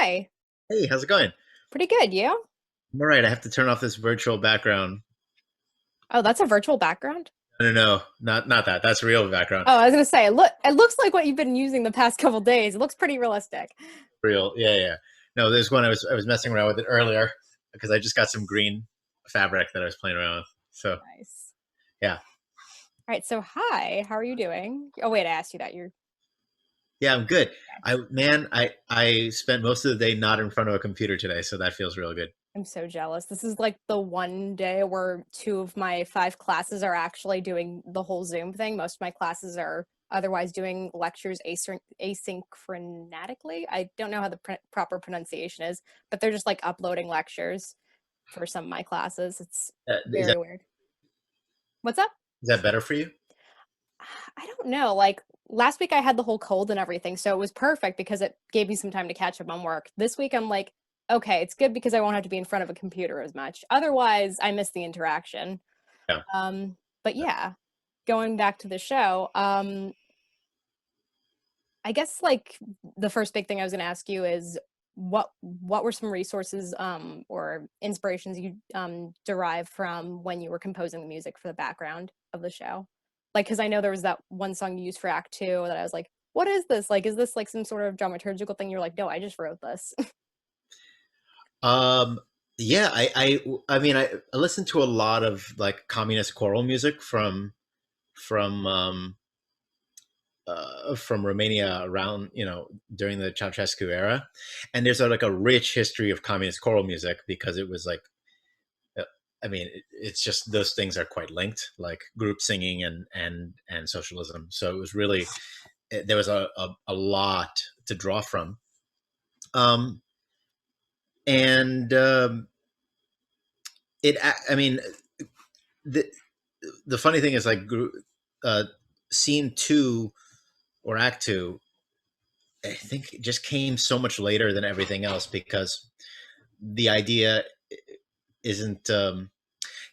Hi. Hey, how's it going? Pretty good. You? I'm all right. I have to turn off this virtual background. Oh, that's a virtual background? No, not that. That's real background. Oh, I was gonna say, it looks like what you've been using the past couple days. It looks pretty realistic. Real. Yeah, yeah. No, there's one I was messing around with it earlier because I just got some green fabric that I was playing around with. So Nice. yeah, All right, so hi, how are you doing? Oh wait, I asked you that. You're yeah, I'm good. okay. I spent most of the day not in front of a computer today, so that feels real good. I'm so jealous. This is like the one day where two of my five classes are actually doing the whole Zoom thing. Most of my classes are otherwise doing lectures asynchronatically. I don't know how the proper pronunciation is, but they're just like uploading lectures for some of my classes. It's Is that very weird. What's up? is that better for you? I don't know. Like last week I had the whole cold and everything, so it was perfect because it gave me some time to catch up on work. This week I'm like, okay, it's good because I won't have to be in front of a computer as much. Otherwise, I miss the interaction. Yeah. But yeah, going back to the show, I guess like the first big thing I was going to ask you is what were some resources or inspirations you derived from when you were composing the music for the background of the show? Like, because I know there was that one song you used for Act Two that I was like, what is this? Like, is this like some sort of dramaturgical thing? You're like, no, I just wrote this. Um, yeah, I mean, I listened to a lot of like communist choral music from from Romania around, during the Ceausescu era, and there's like a rich history of communist choral music because it was like, uh, I mean, it's just those things are quite linked, like group singing and socialism. So it was really there was a lot to draw from, um, and I mean, the the funny thing is like uh, scene two or act two I think it just came so much later than everything else because the idea isn't.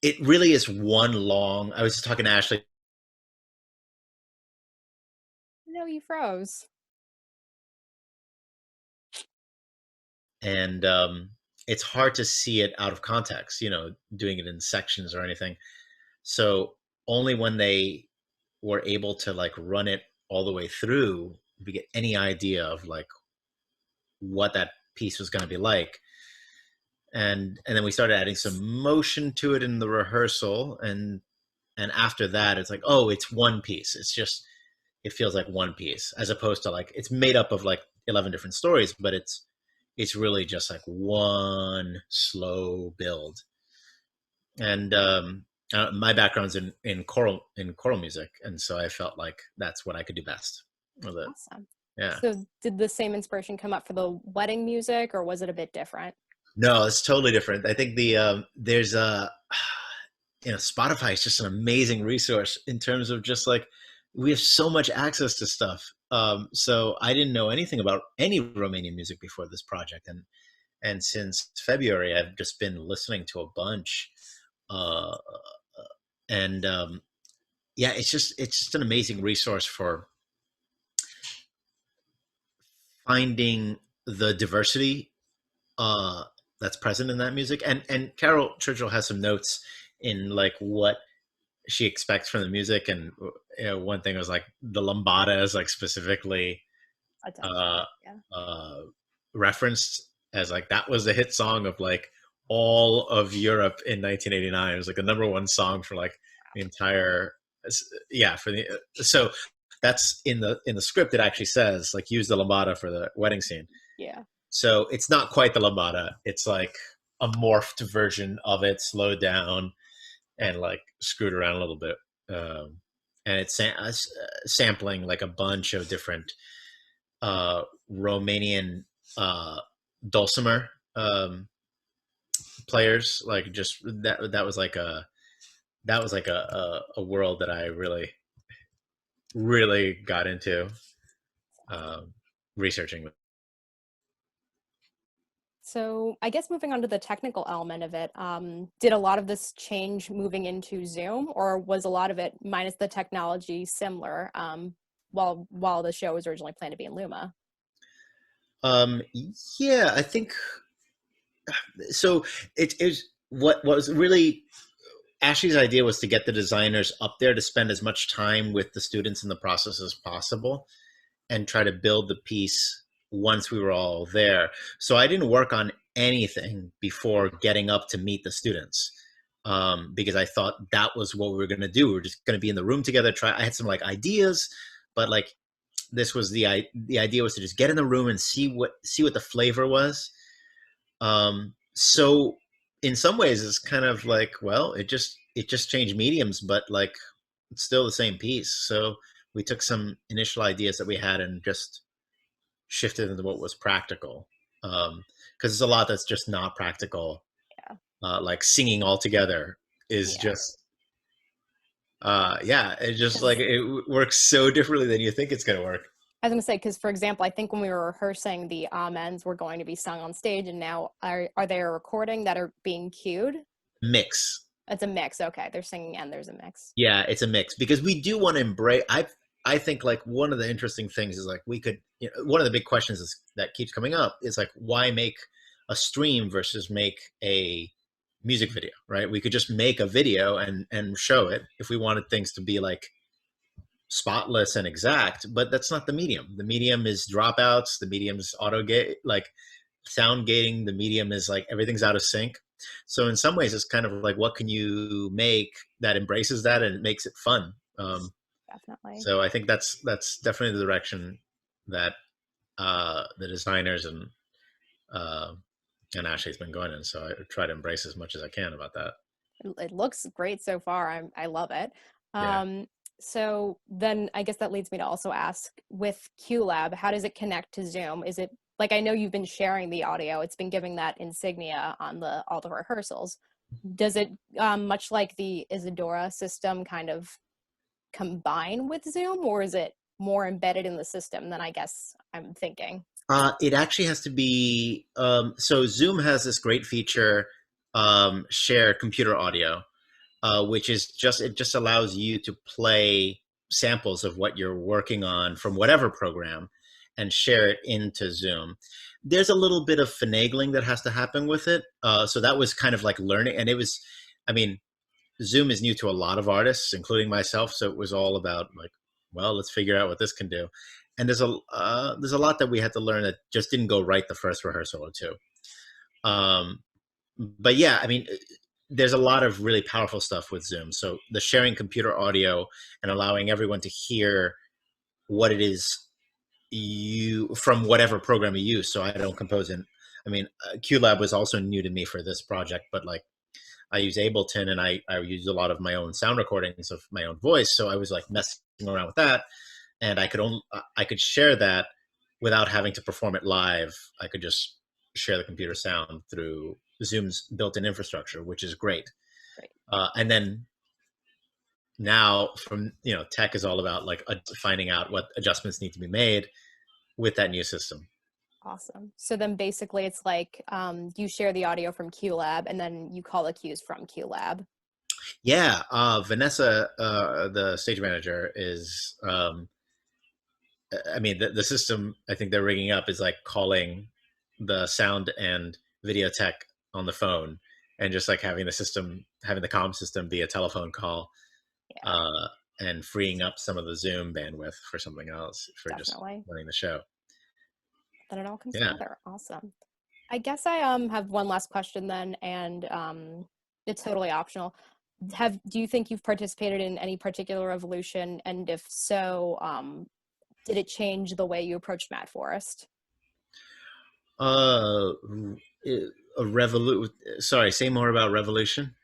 It really is one long. I was just talking to Ashley, No, you froze. and it's hard to see it out of context. Doing it in sections or anything. So only when they were able to like run it all the way through, we get any idea of like what that piece was going to be like. And then we started adding some motion to it in the rehearsal, and after that it's like, oh, it's one piece. It feels like one piece as opposed to like it's made up of like 11 different stories, but it's really just like one slow build. And my background's in choral music, and so I felt like that's what I could do best with it. Awesome. Yeah. So, did the same inspiration come up for the wedding music, or was it a bit different? No, it's totally different. I think there's a Spotify is just an amazing resource in terms of just like we have so much access to stuff. So I didn't know anything about any Romanian music before this project, and since February I've just been listening to a bunch, uh, and yeah, it's just an amazing resource for finding the diversity uh, that's present in that music. And Carol Churchill has some notes in like what she expects from the music, and one thing was like the lambada is like specifically Attention. uh, Yeah. uh, referenced as like that was the hit song of like all of Europe in 1989. It was like the number one song for like the entire, yeah, for the so that's in the script. It actually says like use the lambada for the wedding scene. Yeah. So it's not quite the lambada. It's like a morphed version of it, slowed down and like screwed around a little bit. And it's sampling like a bunch of different Romanian uh, dulcimer players. Like just that was like a world that I really really got into Awesome. um, researching. So, I guess moving on to the technical element of it, did a lot of this change moving into Zoom, or was a lot of it minus the technology similar? While the show was originally planned to be in Luma. Um, yeah, I think so. It is what was really Ashley's idea was to get the designers up there to spend as much time with the students in the process as possible and try to build the piece once we were all there. So I didn't work on anything before getting up to meet the students, because I thought that was what we were going to do. We were just going to be in the room together. I had some like ideas, but like this was the idea was to just get in the room and see what the flavor was. So in some ways, it's kind of like, well, it just changed mediums, but like it's still the same piece. So we took some initial ideas that we had and just shifted into what was practical. Because there's a lot that's just not practical. Yeah. Like singing all together is Yeah. just, yeah, it just like Because it works so differently than you think it's gonna work. I was gonna say, because for example, I think when we were rehearsing, the amens were going to be sung on stage, and now are they a recording that are being cued? Mix. It's a mix. Okay, they're singing and there's a mix. Yeah, it's a mix because we do want to embrace. I think like one of the interesting things is like we could. One of the big questions that keeps coming up is like why make a stream versus make a music video, right? We could just make a video and show it if we wanted things to be like spotless and exact, but that's not the medium. The medium is dropouts. The medium is auto gate, like sound gating. The medium is like everything's out of sync. So in some ways, it's kind of like what can you make that embraces that and it makes it fun. Definitely. So I think that's definitely the direction that the designers uh, and Ashley's been going in. So I try to embrace as much as I can about that. It looks great so far. I love it. Yeah. Um, so then I guess that leads me to also ask, with QLab, how does it connect to Zoom? Is it like, I know you've been sharing the audio, it's been giving that insignia on the all the rehearsals. Does it, much like the Isadora system, kind of combine with Zoom, or is it more embedded in the system than I guess I'm thinking? It actually has to be. So Zoom has this great feature, share computer audio, which is just it just allows you to play samples of what you're working on from whatever program and share it into Zoom. There's a little bit of finagling that has to happen with it. So that was kind of like learning, and it was, I mean, Zoom is new to a lot of artists, including myself. So it was all about like, well, let's figure out what this can do. And there's a lot that we had to learn that just didn't go right the first rehearsal or two. Um, but yeah, I mean, there's a lot of really powerful stuff with Zoom. So the sharing computer audio and allowing everyone to hear what it is you from whatever program you use. So I don't compose in. I mean, QLab was also new to me for this project, but like I use Ableton and I use a lot of my own sound recordings of my own voice. So I was like messing around with that, and I could share that without having to perform it live. I could just share the computer sound through Zoom's built-in infrastructure, which is great. Great. And then now, from tech is all about like finding out what adjustments need to be made with that new system. Awesome. So then basically it's like, you share the audio from QLab and then you call the cues from QLab. Yeah, Vanessa, the stage manager, is. I mean, the system I think they're rigging up is like calling the sound and video tech on the phone, and just like having the comm system be a telephone call, Yeah, uh, and freeing up some of the Zoom bandwidth for something else for just definitely. running the show. Then it all comes Yeah. together. Awesome. I guess I have one last question then, and it's totally optional. Do you think you've participated in any particular revolution? And if so, did it change the way you approached Matt Forrest? Uh, a revolution. Sorry, say more about revolution.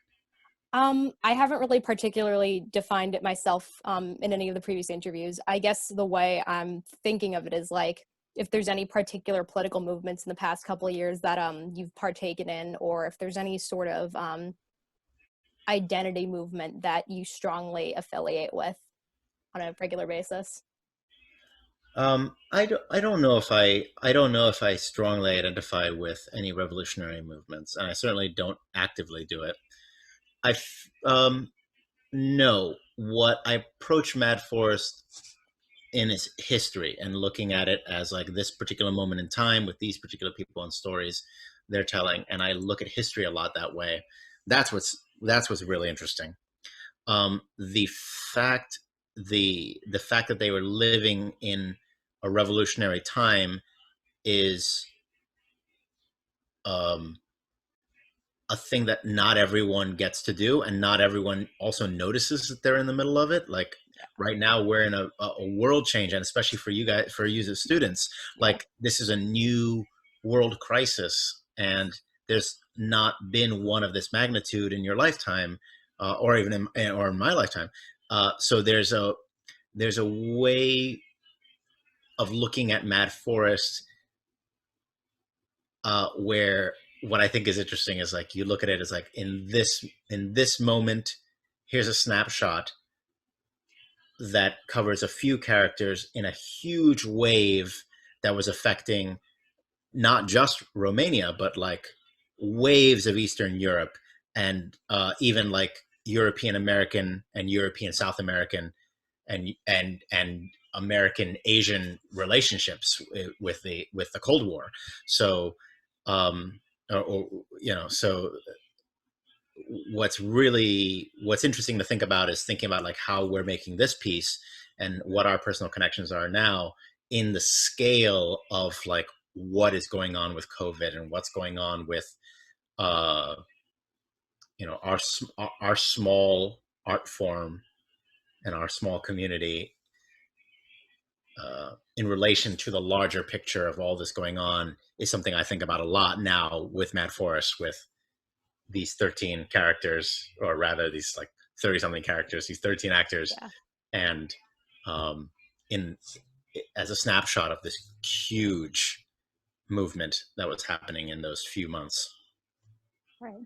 I haven't really particularly defined it myself in any of the previous interviews. I guess the way I'm thinking of it is like, if there's any particular political movements in the past couple of years that you've partaken in, or if there's any sort of identity movement that you strongly affiliate with on a regular basis. I don't know if I don't know if I strongly identify with any revolutionary movements, and I certainly don't actively do it. I no, what I approach Mad Forest in its history and looking at it as like this particular moment in time with these particular people and stories they're telling. And I look at history a lot that way. That's what's really interesting. The fact the fact that they were living in a revolutionary time is um, a thing that not everyone gets to do, and not everyone also notices that they're in the middle of it. Like Yeah. right now we're in a world change, and especially for you guys, for you as students, Yeah. like this is a new world crisis, and there's not been one of this magnitude in your lifetime, or even in my lifetime. So there's a way of looking at Mad Forest, where what I think is interesting is like you look at it as like in this moment, here's a snapshot that covers a few characters in a huge wave that was affecting not just Romania, but like waves of Eastern Europe, and even like European American and European South American and American Asian relationships with the Cold War. So, um, so what's interesting to think about is thinking about like how we're making this piece and what our personal connections are now in the scale of like what is going on with COVID and what's going on with uh, our our small art form and our small community, in relation to the larger picture of all this going on, is something I think about a lot now with Mad Forest, with these 13 characters, or rather these like 30 something characters, these 13 actors, Yeah. and in as a snapshot of this huge movement that was happening in those few months. Right.